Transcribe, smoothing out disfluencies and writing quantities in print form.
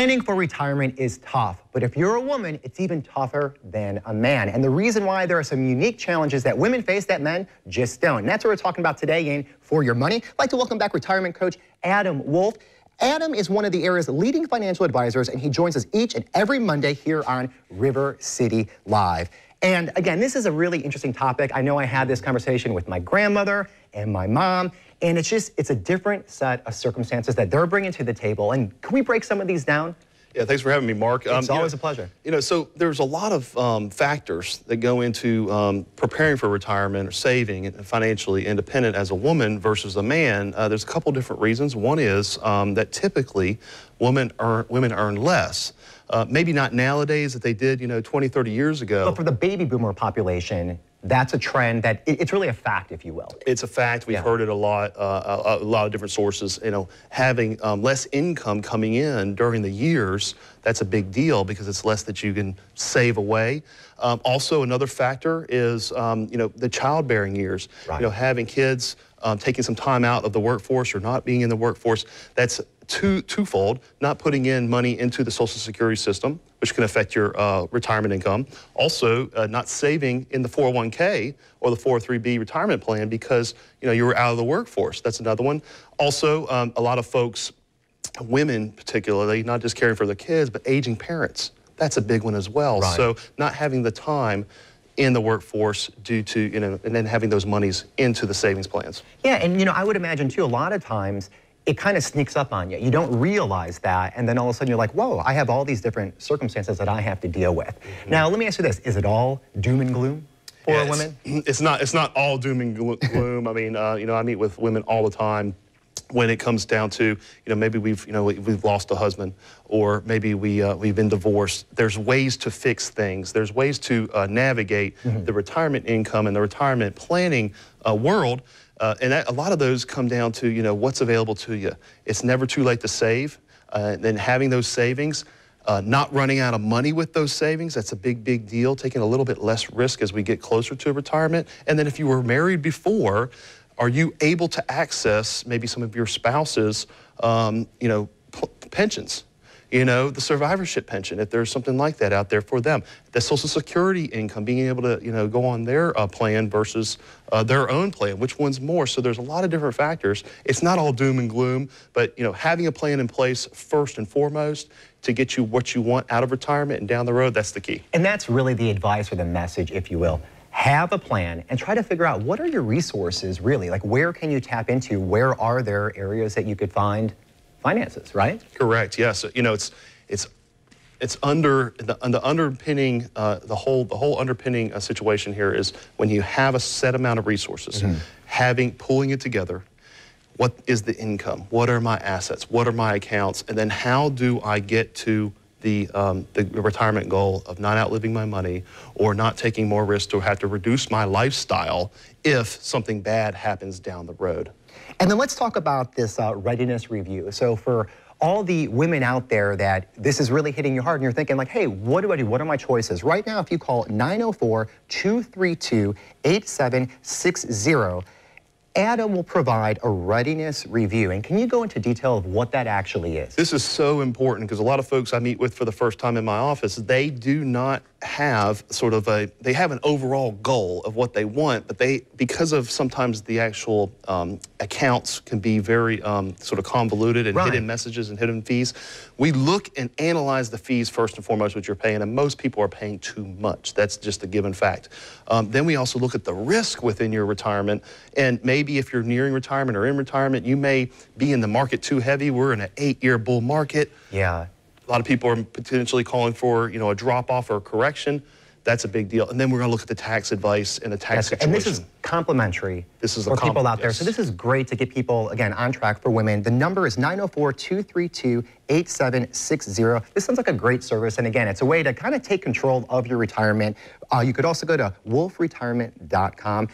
Planning for retirement is tough, but if you're a woman, it's even tougher than a man. And the reason why there are some unique challenges that women face that men just don't. And that's what we're talking about today in For Your Money. I'd like to welcome back retirement coach Adam Wolf. Adam is one of the area's leading financial advisors, and he joins us each and every Monday here on River City Live. And again, this is a really interesting topic. I know I had this conversation with my grandmother and my mom, and it's a different set of circumstances that they're bringing to the table. And can we break some of these down? Yeah, thanks for having me, Mark. It's always a pleasure. So there's a lot of factors that go into preparing for retirement or saving and financially independent as a woman versus a man. There's a couple different reasons. One is that typically women earn less. Maybe not nowadays that they did, 20, 30 years ago. But for the baby boomer population, that's a trend that it's really a fact, if you will. It's a fact. We've heard it a lot of different sources. Having less income coming in during the years, that's a big deal because it's less that you can save away. Also, another factor is, the childbearing years. Right. Having kids, taking some time out of the workforce or not being in the workforce, that's twofold. Not putting in money into the Social Security system, which can affect your retirement income. Also, not saving in the 401k or the 403b retirement plan because you were out of the workforce. That's another one. Also, a lot of folks, women particularly, not just caring for their kids, but aging parents. That's a big one as well. Right. So not having the time in the workforce due to, and then having those monies into the savings plans. Yeah, and I would imagine too, a lot of times, it kind of sneaks up on you. You don't realize that, and then all of a sudden you're like, whoa, I have all these different circumstances that I have to deal with. Now, let me ask you this. Is it all doom and gloom for women? It's not all doom and gloom. I mean, I meet with women all the time when it comes down to, maybe we've lost a husband, or maybe we've been divorced. There's ways to fix things. There's ways to navigate the retirement income and the retirement planning world. And a lot of those come down to, what's available to you. It's never too late to save. Then having those savings, not running out of money with those savings, that's a big deal. Taking a little bit less risk as we get closer to retirement. And then if you were married before, are you able to access maybe some of your spouse's, pensions? The survivorship pension, if there's something like that out there for them. The Social Security income, being able to, go on their plan versus their own plan, which one's more? So there's a lot of different factors. It's not all doom and gloom, but, having a plan in place first and foremost to get you what you want out of retirement and down the road, that's the key. And that's really the advice or the message, if you will. Have a plan and try to figure out what are your resources really? Like, where can you tap into? Where are there areas that you could find finances, right? Correct. Yes. It's under the underpinning. The whole underpinning situation here is when you have a set amount of resources, pulling it together. What is the income? What are my assets? What are my accounts? And then how do I get to the retirement goal of not outliving my money or not taking more risk to have to reduce my lifestyle if something bad happens down the road? And then let's talk about this readiness review. So for all the women out there that this is really hitting you hard and you're thinking like, hey, what do I do? What are my choices? Right now, if you call 904-232-8760, Adam will provide a readiness review. And can you go into detail of what that actually is? This is so important because a lot of folks I meet with for the first time in my office, they do not have they have an overall goal of what they want, but because of sometimes the actual accounts can be very sort of convoluted and hidden messages and hidden fees. We look and analyze the fees first and foremost, what you're paying, and most people are paying too much. That's just a given fact. Then we also look at the risk within your retirement, and maybe if you're nearing retirement or in retirement, you may be in the market too heavy. We're in an 8-year bull market. Yeah. A lot of people are potentially calling for, a drop-off or a correction. That's a big deal. And then we're going to look at the tax advice and the tax situation. And this is complimentary for people out there. So this is great to get people, again, on track for women. The number is 904-232-8760. This sounds like a great service. And again, it's a way to kind of take control of your retirement. You could also go to wolfretirement.com.